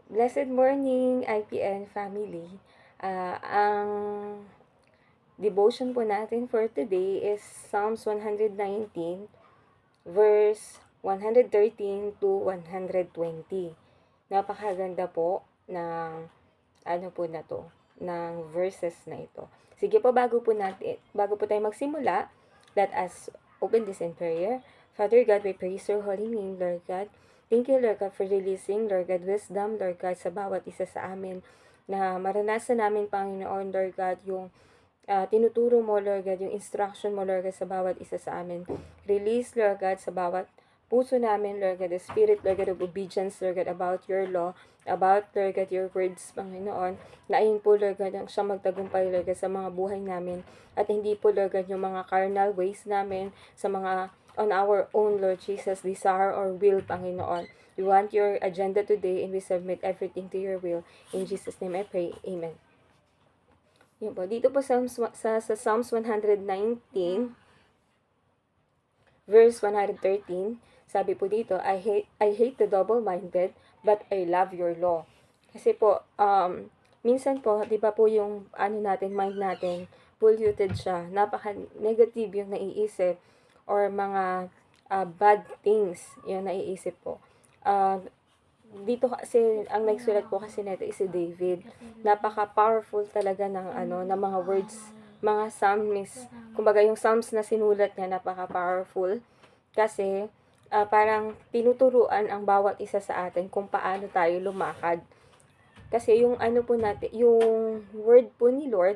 Blessed morning, IPN family. Ang devotion po natin for today is Psalms 119, verse 113 to 120. Napakaganda po ng ng verses na ito. Sige po, bago po tayo magsimula, let us open this in prayer. Father God, we praise your holy name, Lord God. Thank you, Lord God, for releasing, Lord God, wisdom, Lord God, sa bawat isa sa amin na maranasan namin, Panginoon, Lord God, yung tinuturo mo, Lord God, yung instruction mo, Lord God, sa bawat isa sa amin. Release, Lord God, sa bawat puso namin, Lord God, the spirit, Lord God, of obedience, Lord God, about your law, about, Lord God, your words, Panginoon, na ayun po, Lord God, ang siyang magtagumpay, Lord God, sa mga buhay namin, at hindi po, Lord God, yung mga carnal ways namin, sa mga on our own, Lord Jesus, desire or will, Panginoon. We want your agenda today and we submit everything to your will. In Jesus' name I pray. Amen. Yun po. Dito po sa Psalms 119, verse 113, sabi po dito, I hate the double-minded, but I love your law. Kasi po, minsan po, di ba po yung mind natin, polluted siya, napaka-negative yung naiisip, or mga bad things yung naiisip po. Dito kasi ang nagsulat po kasi nito is si David. Napaka-powerful talaga ng mga words, mga psalmist. Kumbaga yung psalms na sinulat niya napaka-powerful kasi parang tinuturuan ang bawat isa sa atin kung paano tayo lumakad. Kasi yung yung word po ni Lord,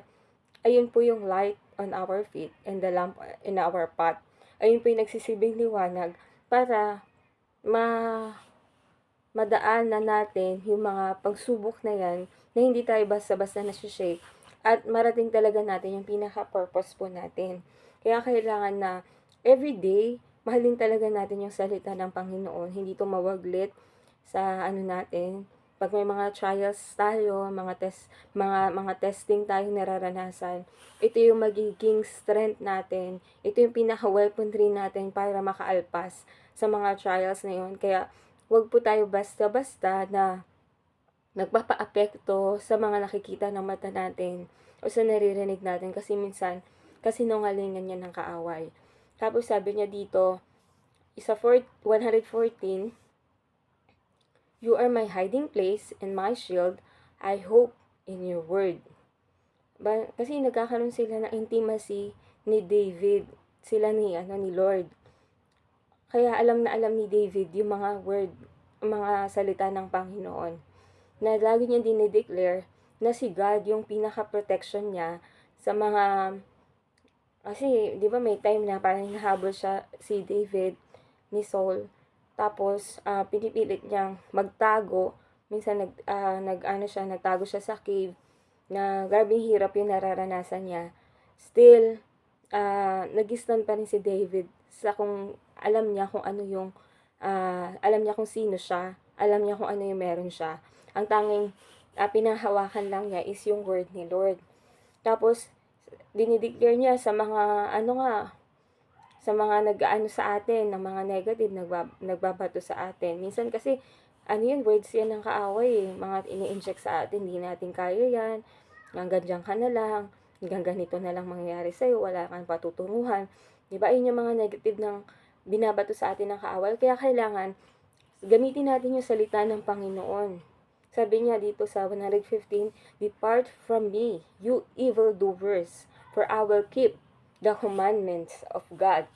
ayun po yung light on our feet and the lamp in our path. Ayun po yung nagsisibing liwanag para ma madaan na natin yung mga pagsubok na yan na hindi tayo basta-basta nasi-shake at marating talaga natin yung pinaka-purpose po natin. Kaya kailangan na everyday, mahalin talaga natin yung salita ng Panginoon. Hindi to mawaglit sa natin. Pag may mga trials tayo, mga testing tayo nararanasan, ito yung magiging strength natin. Ito yung pinaka-weaponry natin para makaalpas sa mga trials na yun. Kaya wag po tayo basta-basta na nagpapaapekto sa mga nakikita ng mata natin o sa naririnig natin kasi minsan kasinungalingan niya ng kaaway. Tapos sabi niya dito, 114, You are my hiding place and my shield. I hope in your word. Kasi nagkakaroon sila ng intimacy ni David, sila ni Lord. Kaya alam na alam ni David yung mga salita ng Panginoon. Na lagi niya dinideclare na si God yung pinaka-protection niya sa mga, kasi di ba may time na parang hinahabol si David ni Saul. Tapos pinipilit niyang magtago. Minsan nagtago siya sa cave na grabing hirap yung nararanasan niya. Still, nag-stand pa rin si David sa kung alam niya kung ano yung, alam niya kung sino siya, alam niya kung ano yung meron siya. Ang tanging pinahawakan lang niya is yung word ni Lord. Tapos, dinideclare niya sa mga, sa mga nag-aano sa atin, ng mga negative, nagbabato sa atin. Minsan kasi, words yan ng kaaway mga ini-inject sa atin, hindi natin kaya yan, hanggang dyan ka na lang, hanggang ganito na lang mangyayari sa'yo, wala kang patutunguhan. Diba, yun yung mga negative ng binabato sa atin ng kaaway. Kaya kailangan, gamitin natin yung salita ng Panginoon. Sabi niya dito sa 115, Depart from me, you evildoers, for I will keep the commandments of God.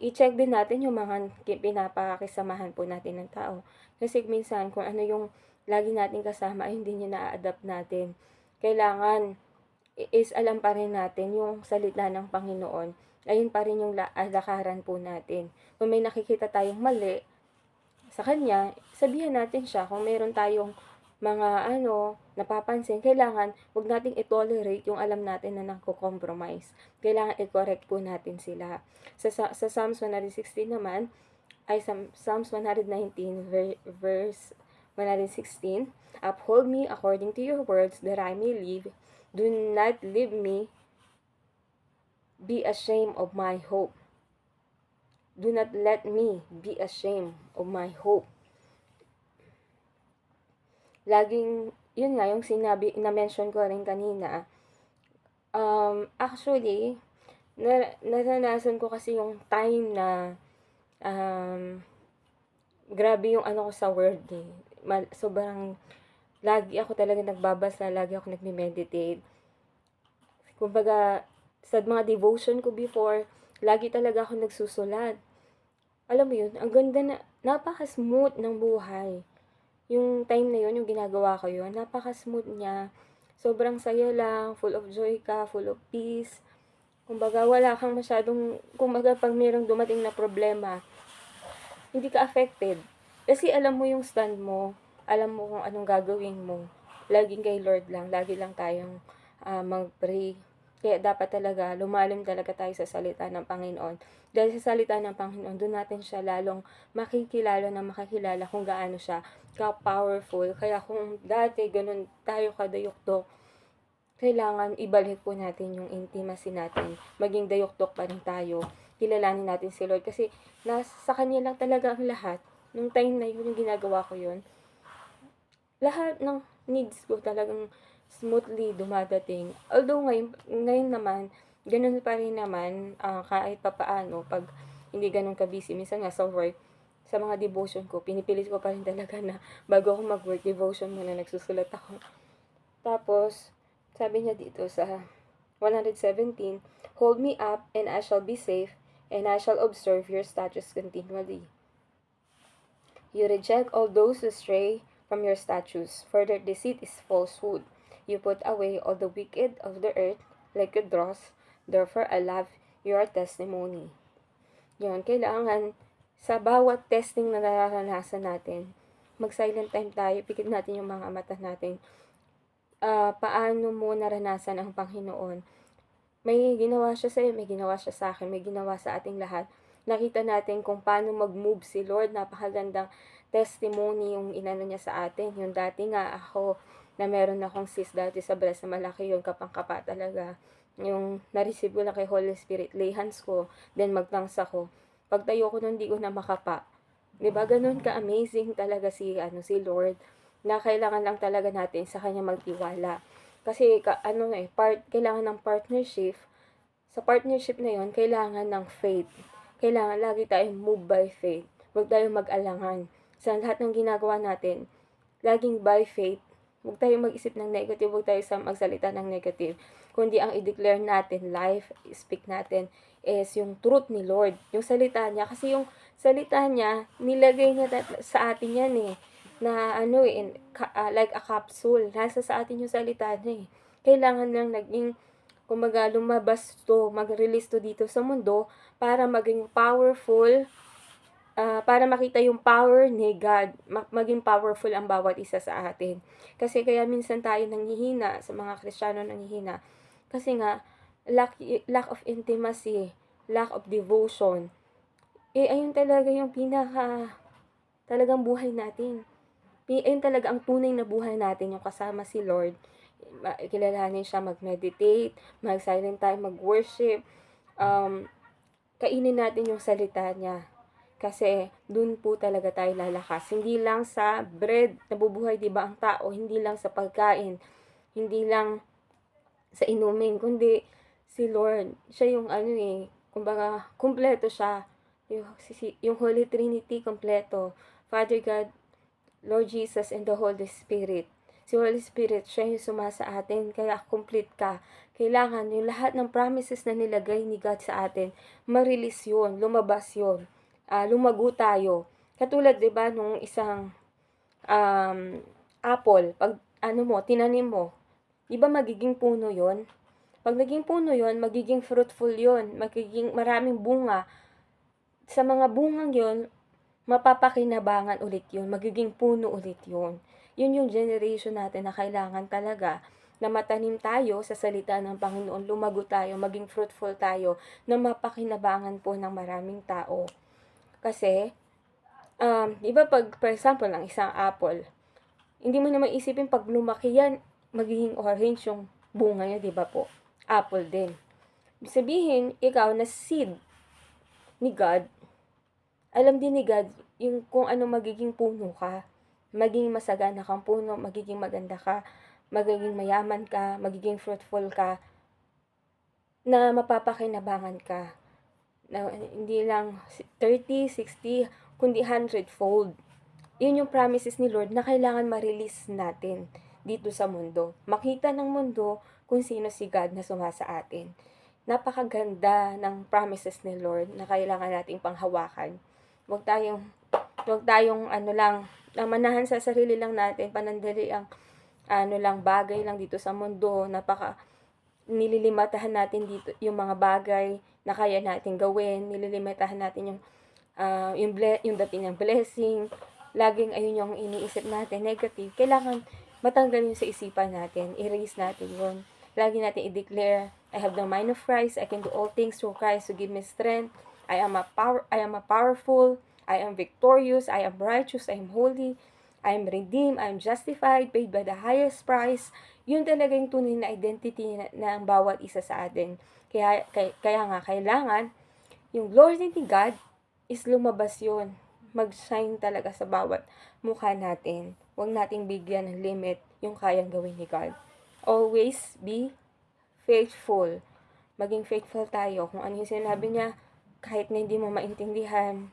I-check din natin yung mga pinapakisamahan po natin ng tao. Kasi minsan, kung ano yung lagi natin kasama, ay hindi niya na-adapt natin. Kailangan, is alam pa rin natin yung salita ng Panginoon. Ayun pa rin yung lakaran po natin. Kung may nakikita tayong mali sa kanya, sabihan natin siya. Kung meron tayong mga napapansin, kailangan wag nating i-tolerate yung alam natin na nagko-compromise. Kailangan i-correct po natin sila. Sa Psalms 116 naman, ay Psalms 119 verse 116, Uphold me according to your words that I may live. Do not leave me be ashamed of my hope. Do not let me be ashamed of my hope. laging, yun nga, yung sinabi, na-mention ko rin kanina, actually, naranasan ko kasi yung time na, um, grabe yung ano ko sa word eh. Sobrang, lagi ako talaga nagbabasa, lagi ako nagme-meditate. Kumbaga, sa mga devotion ko before, lagi talaga ako nagsusulat. Alam mo yun, ang ganda na, napaka-smooth ng buhay. Yung time na yun, yung ginagawa ko yun, napaka-smooth niya. Sobrang saya lang, full of joy ka, full of peace. Kumbaga, wala kang masyadong, kumbaga, pag mayroong dumating na problema, hindi ka affected. Kasi alam mo yung stand mo, alam mo kung anong gagawin mo. Laging kay Lord lang, lagi lang tayong mag-pray. Kaya dapat talaga, lumalim talaga tayo sa salita ng Panginoon. Dahil sa salita ng Panginoon, doon natin siya lalong makikilala kung gaano siya ka-powerful. Kaya kung dati ganun tayo kadayuktok, kailangan ibalik po natin yung intimacy natin. Maging dayuktok pa rin tayo. Kilalanin natin si Lord. Kasi sa Kanya lang talaga ang lahat. Nung time na yun, yung ginagawa ko yun, lahat ng needs ko talagang smoothly dumadating. Although ngayon naman, ganun pa rin naman, kahit papaano, pag hindi ganun ka-busy. Minsan nga sa work, sa mga devotion ko, pinipilit ko pa rin talaga na bago ako mag-work, devotion muna, nagsusulat ako. Tapos, sabi niya dito sa 117, "Hold me up, and I shall be safe, and I shall observe your statutes continually. You reject all those who stray from your statutes, for their deceit is falsehood. You put away all the wicked of the earth like a dross, therefore I love your testimony." Yun, kailangan sa bawat testing na nararanasan natin, mag-silent time tayo, pikit natin yung mga mata natin. Paano mo naranasan ang Panginoon? May ginawa siya sa'yo, may ginawa siya sa akin, may ginawa sa ating lahat. Nakita natin kung paano mag-move si Lord. Napakagandang testimony yung inano niya sa atin. Yung dati nga ako, na meron akong cyst dati sa breast na malaki yun, kapang-kapa talaga. Yung na-receive ko na kay Holy Spirit, lay hands ko, then magtangs ako. Pagtayo ko nun, di ko na makapa. Diba, ganun ka-amazing talaga si Lord, na kailangan lang talaga natin sa Kanya magtiwala. Kasi, kailangan ng partnership. Sa partnership na yon, kailangan ng faith. Kailangan lagi tayong move by faith. Huwag tayong mag-alangan. Sa lahat ng ginagawa natin, laging by faith. Huwag tayong mag-isip ng negative, huwag tayong magsalita ng negative. Kundi ang i-declare natin, life, speak natin, is yung truth ni Lord. Yung salita niya. Kasi yung salita niya, nilagay niya sa atin yan eh. Na like a capsule. Nasa sa atin yung salita niya eh. Kailangan lang kumbaga lumabas to, mag-release to dito sa mundo para maging powerful, para makita yung power ni God, maging powerful ang bawat isa sa atin. Kasi kaya minsan tayo nanghihina, sa mga Kristiyano nanghihina, kasi nga, lack of intimacy, lack of devotion, ayun talaga yung talagang buhay natin. Ayun talaga ang tunay na buhay natin, yung kasama si Lord. Kilalanin siya, mag-meditate, mag-silent time, mag-worship, kainin natin yung salita niya. Kasi dun po talaga tayo lalakas. Hindi lang sa bread nabubuhay, 'di ba, ang tao, hindi lang sa pagkain, hindi lang sa inumin, kundi si Lord. Siya yung kumbaga kumpleto siya. Yung Holy Trinity kumpleto. Father God, Lord Jesus, and the Holy Spirit. Si Holy Spirit, siya yung sumasa atin, kaya complete ka. Kailangan yung lahat ng promises na nilagay ni God sa atin, ma-release yun, lumabas yun, lumago tayo. Katulad, di ba, nung isang apple, pag tinanim mo, di ba magiging puno yon? Pag naging puno yon, magiging fruitful yon, magiging maraming bunga. Sa mga bungang yon, mapapakinabangan ulit yun, magiging puno ulit yun. Yun yung generation natin na kailangan talaga na matanim tayo sa salita ng Panginoon, lumago tayo, maging fruitful tayo, na mapakinabangan po ng maraming tao. Kasi, di ba for example, ng isang apple, hindi mo naman isipin pag lumaki yan, magiging orange yung bunga niya, di ba po? Apple din. Sabihin, ikaw na seed ni God, alam din ni God yung kung ano magiging puno ka. magiging masagana kang puno, magiging maganda ka, magiging mayaman ka, magiging fruitful ka, na mapapakinabangan ka. Na hindi lang 30, 60, kundi 100-fold. Yun yung promises ni Lord na kailangan ma-release natin dito sa mundo. Makita ng mundo kung sino si God na sumasa atin. Napakaganda ng promises ni Lord na kailangan nating panghawakan. Huwag tayong manahan sa sarili lang natin, panandali ang bagay lang dito sa mundo. Nililimatahan natin dito yung mga bagay na kaya natin gawin, nililimitahan natin yung dating ng blessing, laging ayun yung iniisip natin, negative. Kailangan matanggal yun sa isipan natin, erase natin yun. Lagi natin i-declare, I have the mind of Christ, I can do all things through Christ who give me strength, I am powerful, I am victorious, I am righteous, I am holy, I am redeemed, I am justified, paid by the highest price. Yun talaga yung tunay na identity ng bawat isa sa atin. Kaya nga, kailangan, yung glory ni God is lumabas yun. Mag-shine talaga sa bawat mukha natin. Huwag nating bigyan ng limit yung kayang gawin ni God. Always be faithful. Maging faithful tayo. Kung ano yung sinabi niya, kahit na hindi mo maintindihan,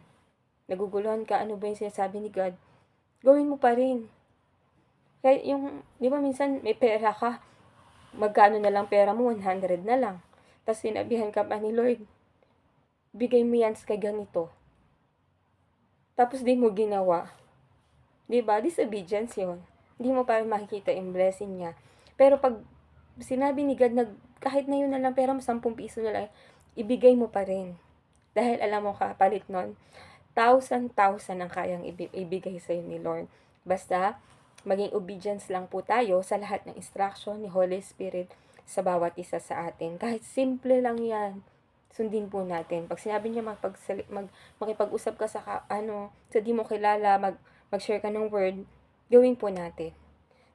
naguguluhan ka, ano ba yung sinasabi ni God, gawin mo pa rin. Kaya di ba minsan may pera ka, magkano na lang pera mo, 100 na lang. Tapos sinabihan ka pa ni Lord, bigay mo yan kay ganito. Tapos di mo ginawa. Di ba? Disobedience yun. Hindi mo pa makikita yung blessing niya. Pero pag sinabi ni God, kahit na yun na lang pera mo, 10 piso na lang, ibigay mo pa rin. Dahil alam mo kapalit nun, 1,000 ang kayang ibigay sa'yo ni Lord. Basta, maging obedience lang po tayo sa lahat ng instruction ni Holy Spirit sa bawat isa sa atin. Kahit simple lang yan, sundin po natin. Pag sinabi niya makipag-usap ka sa di mo kilala, mag-share ka ng word, gawin po natin.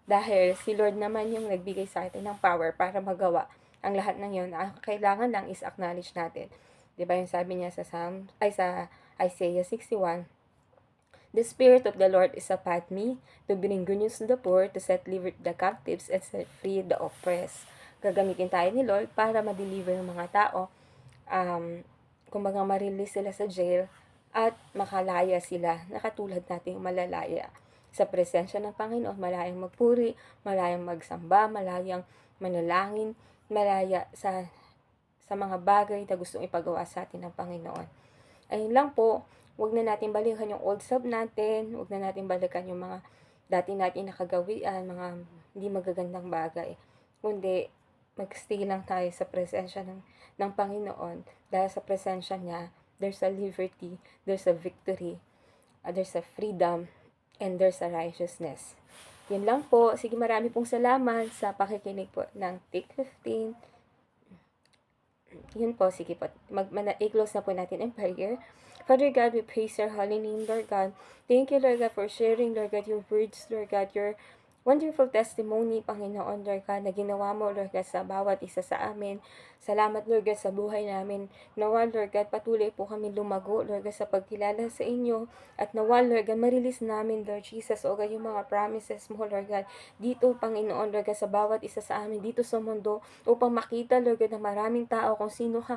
Dahil si Lord naman yung nagbigay sa atin ng power para magawa ang lahat ng yun. Ang kailangan lang is acknowledge natin. Diba yung sabi niya sa Isaiah 61, the Spirit of the Lord is upon me to bring good news to the poor, to set liberty the captives, and set free the oppressed. Gagamitin tayo ni Lord para ma-deliver yung mga tao, kumbaga ma-release sila sa jail, at makalaya sila, nakatulad natin malalaya sa presensya ng Panginoon, malayang magpuri, malayang magsamba, malayang manalangin, malaya sa mga bagay na gustong ipagawa sa atin ng Panginoon. Ayun lang po. Huwag na natin balikan yung old self natin, huwag na natin balikan yung mga dati natin nakagawian, mga hindi magagandang bagay. Kundi, mag-stay lang tayo sa presensya ng Panginoon. Dahil sa presensya niya, there's a liberty, there's a victory, there's a freedom, and there's a righteousness. Yun lang po. Sige, marami pong salamat sa pakikinig po ng Take 15. Yun po, sige po. I-close na po natin in prayer. Father God, we praise your holy name, Lord God. Thank you, Lord God, for sharing, Lord God, your words, Lord God, your wonderful testimony, Panginoon, Lord God, na ginawa mo, Lord God, sa bawat isa sa amin. Salamat, Lord God, sa buhay namin. Nawal, Lord God, patuloy po kami lumago, Lord God, sa pagkilala sa inyo. At nawal, Lord God, ma-release namin, Lord Jesus, o God, yung mga promises mo, Lord God, dito, Panginoon, Lord God, sa bawat isa sa amin, dito sa mundo, upang makita, Lord God, ng maraming tao kung sino ka,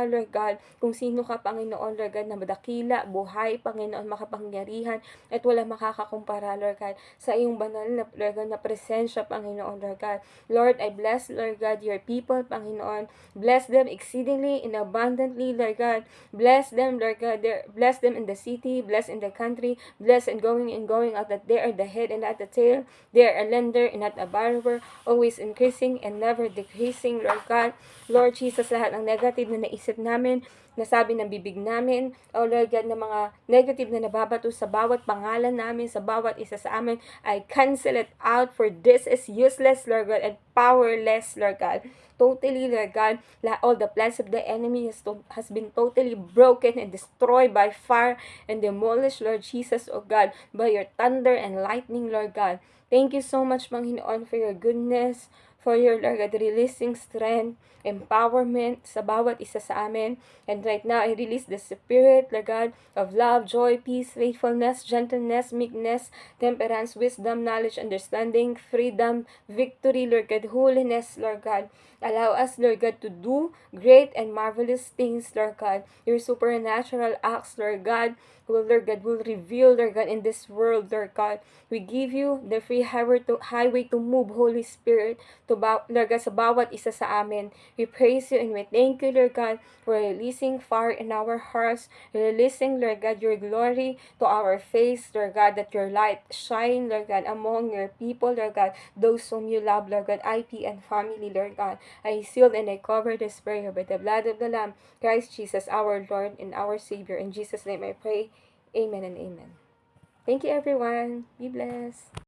Lord God, kung sino ka, Panginoon, Lord God, na madakila, buhay, Panginoon, makapangyarihan, at wala makakakumpara, Lord God, sa iyong banal na, Lord God, na presensya, Panginoon, Lord God. Lord, I bless, Lord God, your people, Panginoon. Bless them exceedingly and abundantly, Lord God. Bless them, Lord God. Bless them in the city, bless in the country, bless and going out, that they are the head and not the tail. They are a lender and not a borrower, always increasing and never decreasing, Lord God. Lord Jesus, lahat ng negative na naisip namin, nasabi ng bibig namin, O Lord God, na mga negative na nababato sa bawat pangalan namin, sa bawat isa sa amin, I cancel it out, for this is useless, Lord God, and powerless, Lord God. Totally, Lord God, all the plans of the enemy has been totally broken and destroyed by fire and demolished, Lord Jesus, O God, by your thunder and lightning, Lord God. Thank you so much, Panginoon, for your goodness, for your, Lord God, releasing strength, empowerment sa bawat isa sa amin. And right now, I release the spirit, Lord God, of love, joy, peace, faithfulness, gentleness, meekness, temperance, wisdom, knowledge, understanding, freedom, victory, Lord God, holiness, Lord God. Allow us, Lord God, to do great and marvelous things, Lord God. Your supernatural acts, Lord God, Lord God, will reveal, Lord God, in this world, Lord God. We give you the free highway to move, Holy Spirit, Lord God, sa bawat isa sa amin. We praise you and we thank you, Lord God, for releasing fire in our hearts, releasing, Lord God, your glory to our face, Lord God, that your light shine, Lord God, among your people, Lord God, those whom you love, Lord God, IP and family, Lord God. I seal and I cover this prayer by the blood of the Lamb, Christ Jesus, our Lord and our Savior. In Jesus' name I pray. Amen and amen. Thank you, everyone. Be blessed.